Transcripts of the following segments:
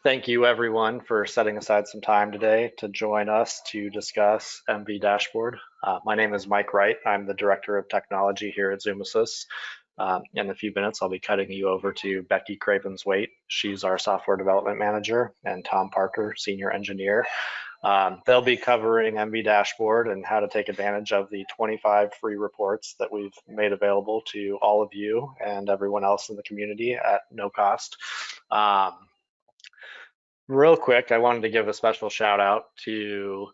Thank you everyone for setting aside some time today to join us to discuss MV Dashboard. My name is Mike Wright. I'm the Director of Technology here at Zumasys. In a few minutes, I'll be cutting you over to Becky Cravens-Waite. She's our Software Development Manager, and Tom Parker, Senior Engineer. They'll be covering MV Dashboard and how to take advantage of the 25 free reports that we've made available to all of you and everyone else in the community at no cost. Real quick, I wanted to give a special shout out to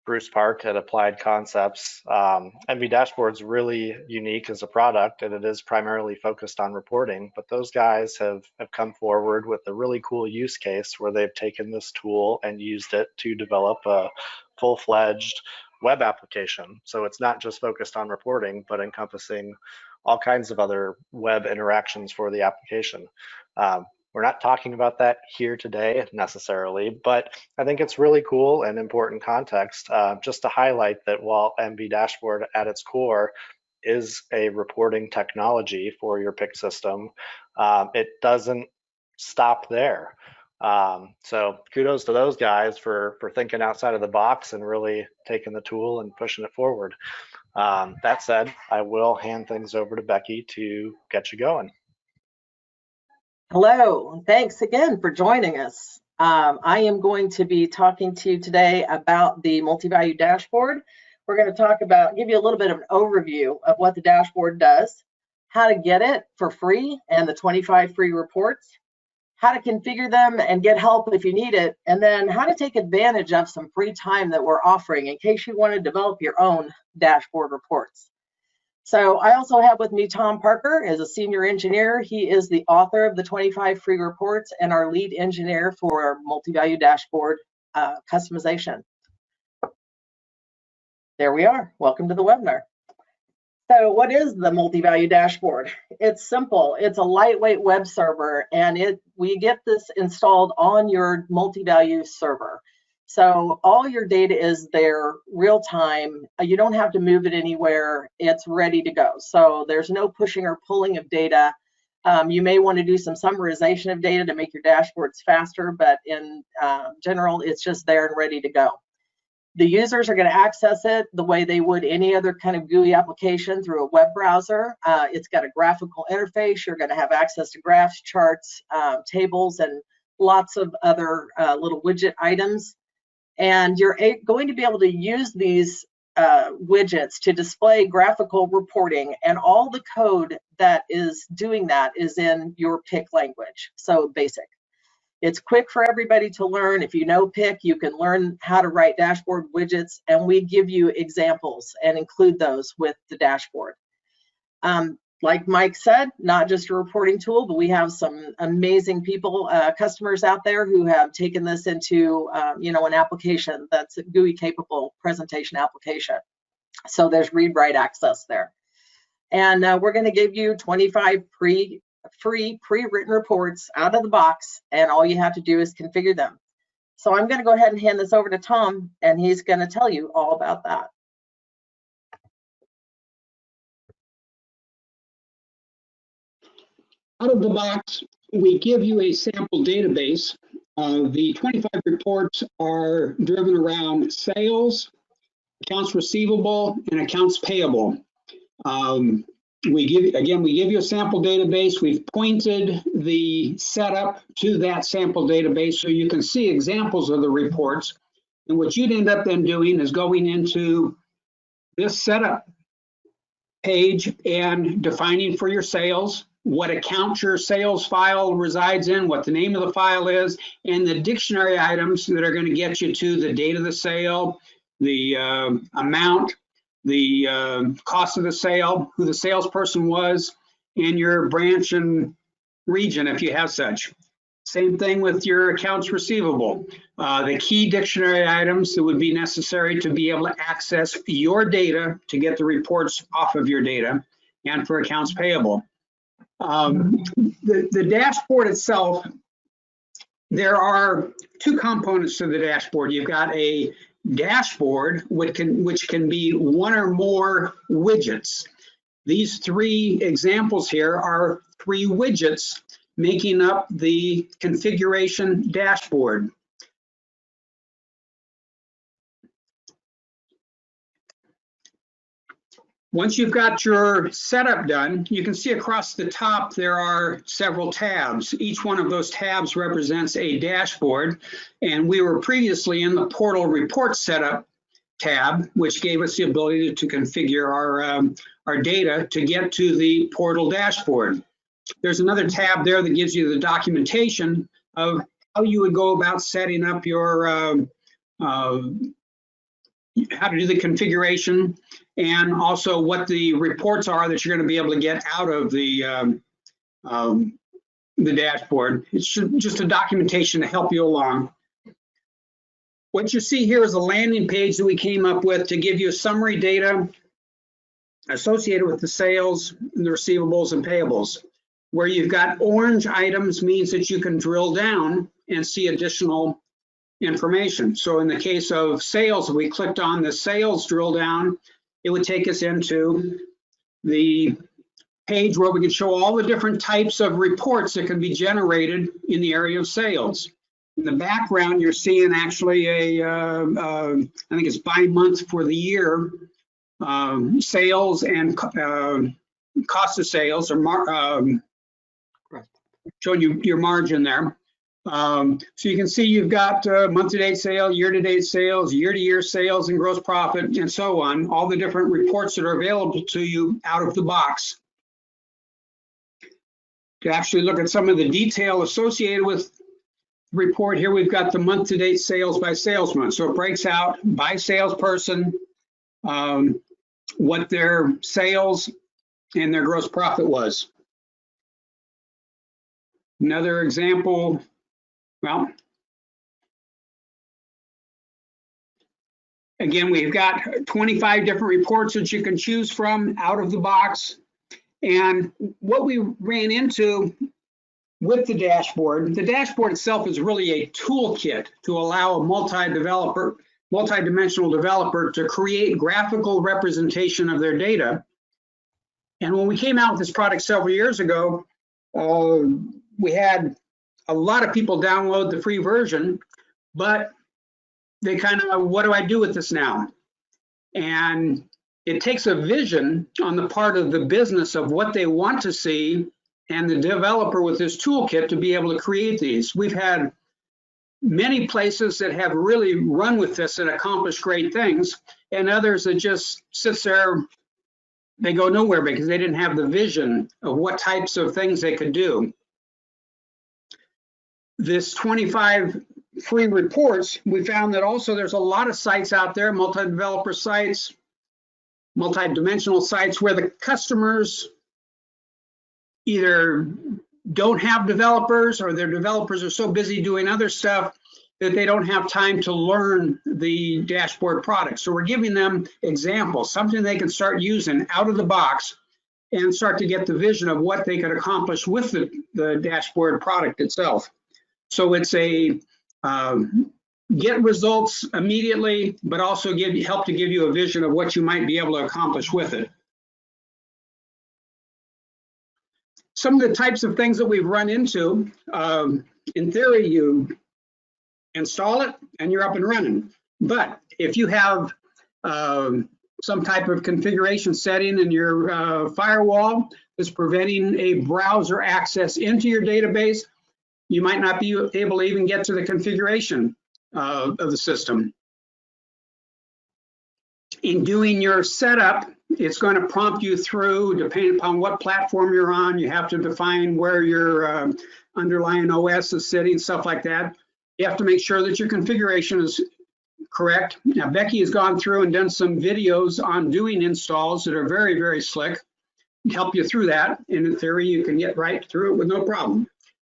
Bruce Park at Applied Concepts. MV Dashboard's really unique as a product, and it is primarily focused on reporting, but those guys have come forward with a really cool use case where they've taken this tool and used it to develop a full-fledged web application. So it's not just focused on reporting, but encompassing all kinds of other web interactions for the application. We're not talking about that here today necessarily, but I think it's really cool and important context just to highlight that while MV Dashboard at its core is a reporting technology for your PIC system, it doesn't stop there. So kudos to those guys for thinking outside of the box and really taking the tool and pushing it forward. That said, I will hand things over to Becky to get you going. Hello, thanks again for joining us. I am going to be talking to you today about the MultiValue Dashboard. We're going to give you a little bit of an overview of what the dashboard does, how to get it for free and the 25 free reports, how to configure them and get help if you need it, and then how to take advantage of some free time that we're offering in case you want to develop your own dashboard reports. So I also have with me Tom Parker as a senior engineer. He is the author of the 25 free reports and our lead engineer for MultiValue Dashboard customization. There we are. Welcome to the webinar. So what is the MultiValue Dashboard? It's simple. It's a lightweight web server, and we get this installed on your MultiValue server. So all your data is there real time. You don't have to move it anywhere. It's ready to go. So there's no pushing or pulling of data. You may want to do some summarization of data to make your dashboards faster, but in general, it's just there and ready to go. The users are going to access it the way they would any other kind of GUI application through a web browser. It's got a graphical interface. You're going to have access to graphs, charts, tables, and lots of other little widget items. And you're going to be able to use these widgets to display graphical reporting, and all the code that is doing that is in your PIC language, so BASIC. It's quick for everybody to learn. If you know PIC, you can learn how to write dashboard widgets, and we give you examples and include those with the dashboard. Like Mike said, not just a reporting tool, but we have some amazing people, customers out there who have taken this into, an application that's a GUI capable presentation application. So there's read-write access there. And we're going to give you 25 free pre-written reports out of the box, and all you have to do is configure them. So I'm going to go ahead and hand this over to Tom, and he's going to tell you all about that. Out of the box, we give you a sample database. The 25 reports are driven around sales, accounts receivable, and accounts payable. We give you a sample database. We've pointed the setup to that sample database so you can see examples of the reports. And what you'd end up then doing is going into this setup page and defining for your sales what account your sales file resides in, what the name of the file is, and the dictionary items that are going to get you to the date of the sale, the amount, the cost of the sale, who the salesperson was, and your branch and region if you have such. Same thing with your accounts receivable. The key dictionary items that would be necessary to be able to access your data to get the reports off of your data, and for accounts payable. The dashboard itself, there are two components to the dashboard. You've got a dashboard which can be one or more widgets. These three examples here are three widgets making up the configuration dashboard. Once you've got your setup done, you can see across the top there are several tabs. Each one of those tabs represents a dashboard, and we were previously in the portal report setup tab, which gave us the ability to configure our data to get to the portal dashboard. There's another tab there that gives you the documentation of how you would go about setting up your how to do the configuration, and also what the reports are that you're going to be able to get out of the dashboard. It's just a documentation to help you along. What you see here is a landing page that we came up with to give you summary data associated with the sales, and the receivables, and payables. Where you've got orange items means that you can drill down and see additional information. So in the case of sales, if we clicked on the sales drill down, it would take us into the page where we can show all the different types of reports that can be generated in the area of sales. In the background, you're seeing actually I think it's by month for the year, sales and cost of sales, or showing you your margin there. So you can see you've got month-to-date sales, year-to-date sales, year-to-year sales, and gross profit, and so on, all the different reports that are available to you out of the box. To actually look at some of the detail associated with the report here, we've got the month-to-date sales by sales month. So it breaks out by salesperson what their sales and their gross profit was. Another example, well, again, we've got 25 different reports that you can choose from out of the box. And what we ran into with the dashboard itself is really a toolkit to allow a multi-dimensional developer to create graphical representation of their data. And when we came out with this product several years ago, we had a lot of people download the free version, but they kind of, what do I do with this now? And it takes a vision on the part of the business of what they want to see, and the developer with this toolkit to be able to create these. We've had many places that have really run with this and accomplished great things, and others that just sits there, they go nowhere because they didn't have the vision of what types of things they could do. This 25 free reports, we found that also there's a lot of sites out there, multi-developer sites, multi-dimensional sites, where the customers either don't have developers, or their developers are so busy doing other stuff that they don't have time to learn the dashboard product. So we're giving them examples, something they can start using out of the box and start to get the vision of what they could accomplish with the dashboard product itself. So it's a get results immediately, but also help to give you a vision of what you might be able to accomplish with it. Some of the types of things that we've run into, in theory, you install it and you're up and running. But if you have some type of configuration setting in your firewall that's preventing a browser access into your database, you might not be able to even get to the configuration of the system. In doing your setup, it's going to prompt you through, depending upon what platform you're on. You have to define where your underlying OS is sitting, stuff like that. You have to make sure that your configuration is correct. Now, Becky has gone through and done some videos on doing installs that are very, very slick, help you through that. And in theory, you can get right through it with no problem.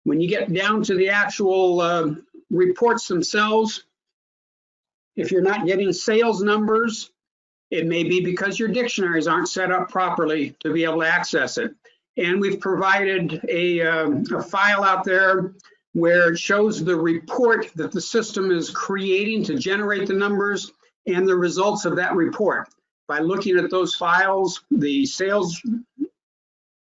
When you get down to the actual reports themselves, if you're not getting sales numbers, it may be because your dictionaries aren't set up properly to be able to access it. And we've provided a file out there where it shows the report that the system is creating to generate the numbers and the results of that report. By looking at those files, the sales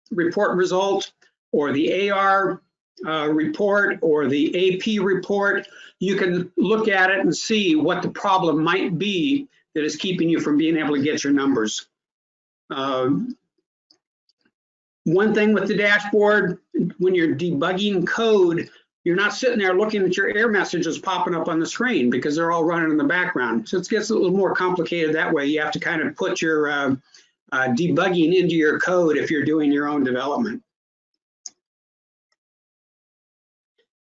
report result or the AR report or the AP report, you can look at it and see what the problem might be that is keeping you from being able to get your numbers. One thing with the dashboard, when you're debugging code, you're not sitting there looking at your error messages popping up on the screen because they're all running in the background. So it gets a little more complicated that way. You have to kind of put your debugging into your code if you're doing your own development.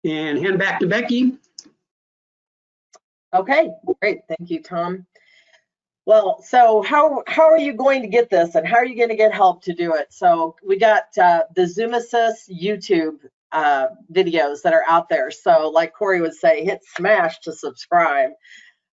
And hand back to Becky. Okay, great. Thank you, Tom. Well, so how are you going to get this, and how are you going to get help to do it? So we got the Zumasys YouTube videos that are out there. So like Corey would say, hit smash to subscribe.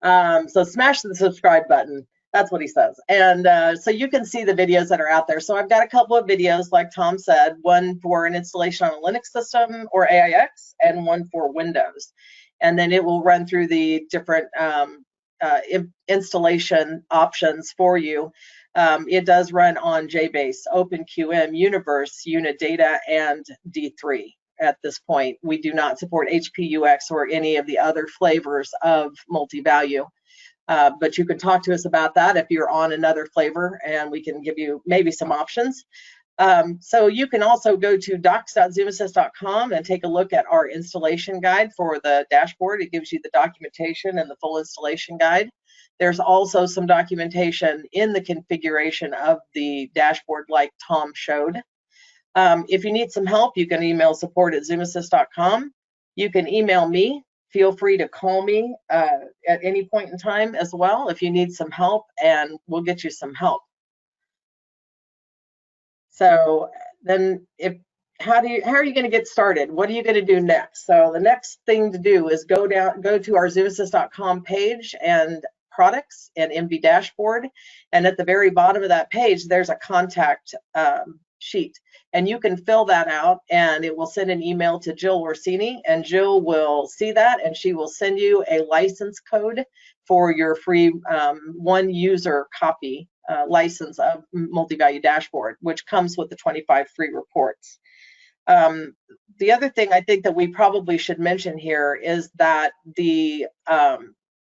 So smash the subscribe button. That's what he says. And so you can see the videos that are out there. So I've got a couple of videos, like Tom said, one for an installation on a Linux system or AIX, and one for Windows. And then it will run through the different installation options for you. It does run on JBase, OpenQM, Universe, Unidata, and D3 at this point. We do not support HPUX or any of the other flavors of MultiValue. But you can talk to us about that if you're on another flavor, and we can give you maybe some options. So you can also go to docs.zumasys.com and take a look at our installation guide for the dashboard. It gives you the documentation and the full installation guide. There's also some documentation in the configuration of the dashboard like Tom showed. If you need some help, you can email support@zumasys.com. You can email me. Feel free to call me at any point in time as well if you need some help, and we'll get you some help. So then how are you going to get started? What are you going to do next? So the next thing to do is go to our zumasys.com page and products and MV dashboard. And at the very bottom of that page, there's a contact sheet. And you can fill that out, and it will send an email to Jill Orsini, and Jill will see that, and she will send you a license code for your free one user copy license of MultiValue Dashboard, which comes with the 25 free reports. The other thing I think that we probably should mention here is that the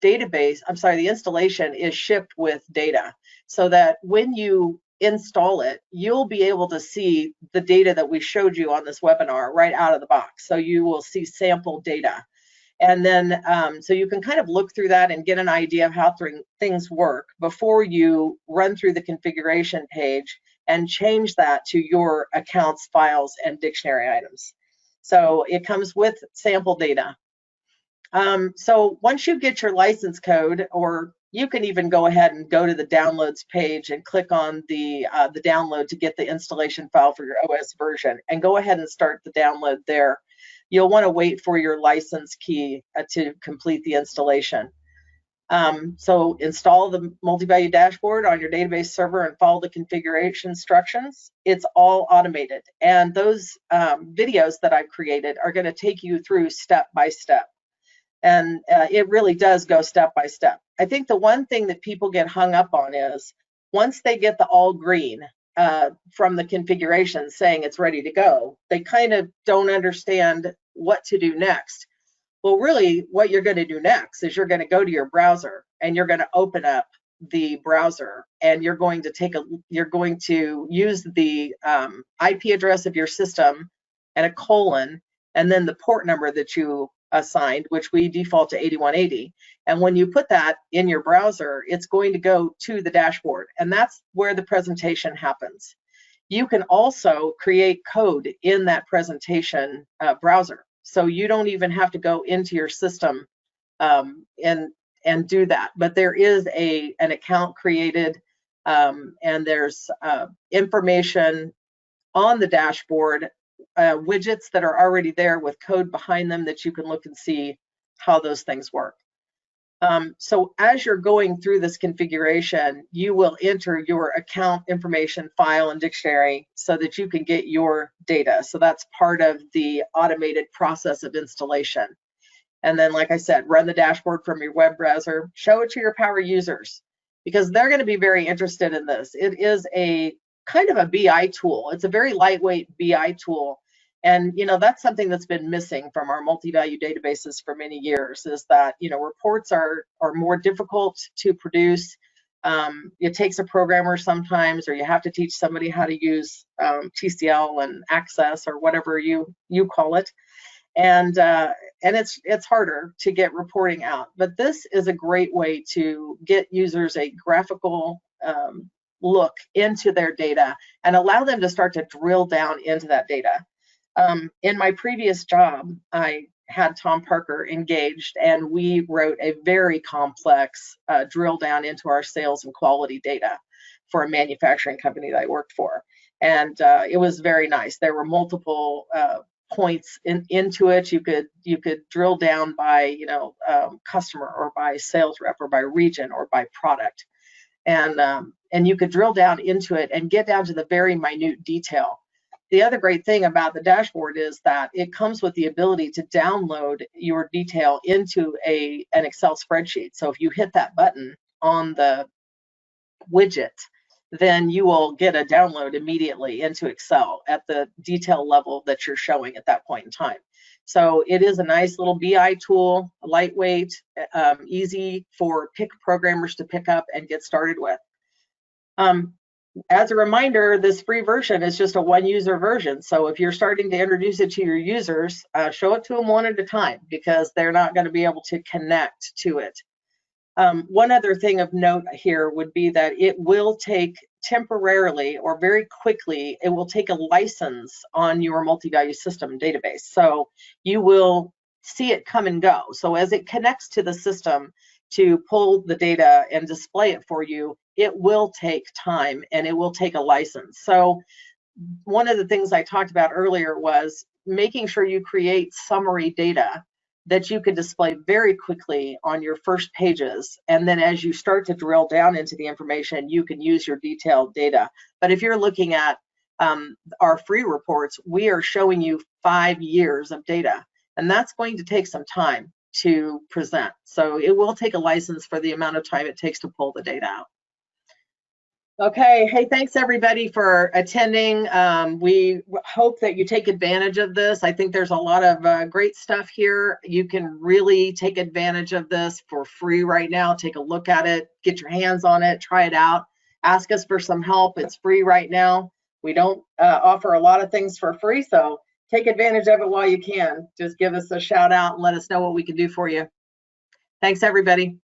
the installation is shipped with data, so that when you install it, you'll be able to see the data that we showed you on this webinar right out of the box. So you will see sample data. And then, so you can kind of look through that and get an idea of how things work before you run through the configuration page and change that to your accounts, files, and dictionary items. So it comes with sample data. So once you get your license code, or you can even go ahead and go to the downloads page and click on the download to get the installation file for your OS version, and go ahead and start the download there. You'll want to wait for your license key to complete the installation. So install the MultiValue Dashboard on your database server and follow the configuration instructions. It's all automated, and those videos that I've created are going to take you through step by step. And it really does go step by step. I think the one thing that people get hung up on is once they get the all green from the configuration saying it's ready to go, they kind of don't understand what to do next. Well, really, what you're going to do next is you're going to go to your browser, and you're going to open up the browser, and you're going to use the IP address of your system and a colon, and then the port number that you assigned, which we default to 8180. And when you put that in your browser, it's going to go to the dashboard, and that's where the presentation happens. You can also create code in that presentation browser, so you don't even have to go into your system and do that. But there is an account created, and there's information on the dashboard, widgets that are already there with code behind them that you can look and see how those things work. So as you're going through this configuration, you will enter your account information, file, and dictionary so that you can get your data. So that's part of the automated process of installation. And then, like I said, run the dashboard from your web browser, show it to your power users, because they're going to be very interested in this. It is a kind of a BI tool. It's a very lightweight BI tool, And that's something that's been missing from our multi-value databases for many years, is that reports are more difficult to produce. It takes a programmer sometimes, or you have to teach somebody how to use TCL and Access or whatever you call it, and it's harder to get reporting out. But this is a great way to get users a graphical look into their data and allow them to start to drill down into that data. In my previous job, I had Tom Parker engaged, and we wrote a very complex drill down into our sales and quality data for a manufacturing company that I worked for. And it was very nice. There were multiple points into it. You could drill down by customer, or by sales rep, or by region, or by product, and you could drill down into it and get down to the very minute detail. The other great thing about the dashboard is that it comes with the ability to download your detail into an Excel spreadsheet. So if you hit that button on the widget, then you will get a download immediately into Excel at the detail level that you're showing at that point in time. So it is a nice little BI tool, lightweight, easy for programmers to pick up and get started with. As a reminder, this free version is just a one-user version. So if you're starting to introduce it to your users, show it to them one at a time, because they're not going to be able to connect to it. One other thing of note here would be that it will take temporarily, or very quickly, it will take a license on your multi-value system database. So you will see it come and go. So as it connects to the system to pull the data and display it for you, it will take time, and it will take a license. So one of the things I talked about earlier was making sure you create summary data that you can display very quickly on your first pages. And then as you start to drill down into the information, you can use your detailed data. But if you're looking at our free reports, we are showing you 5 years of data, and that's going to take some time to present. So it will take a license for the amount of time it takes to pull the data out. Okay, hey, thanks everybody for attending. We hope that you take advantage of this. I think there's a lot of great stuff here. You can really take advantage of this for free right now. Take a look at it, get your hands on it, try it out, ask us for some help. It's free right now. We don't offer a lot of things for free, so take advantage of it while you can. Just give us a shout out and let us know what we can do for you. Thanks everybody.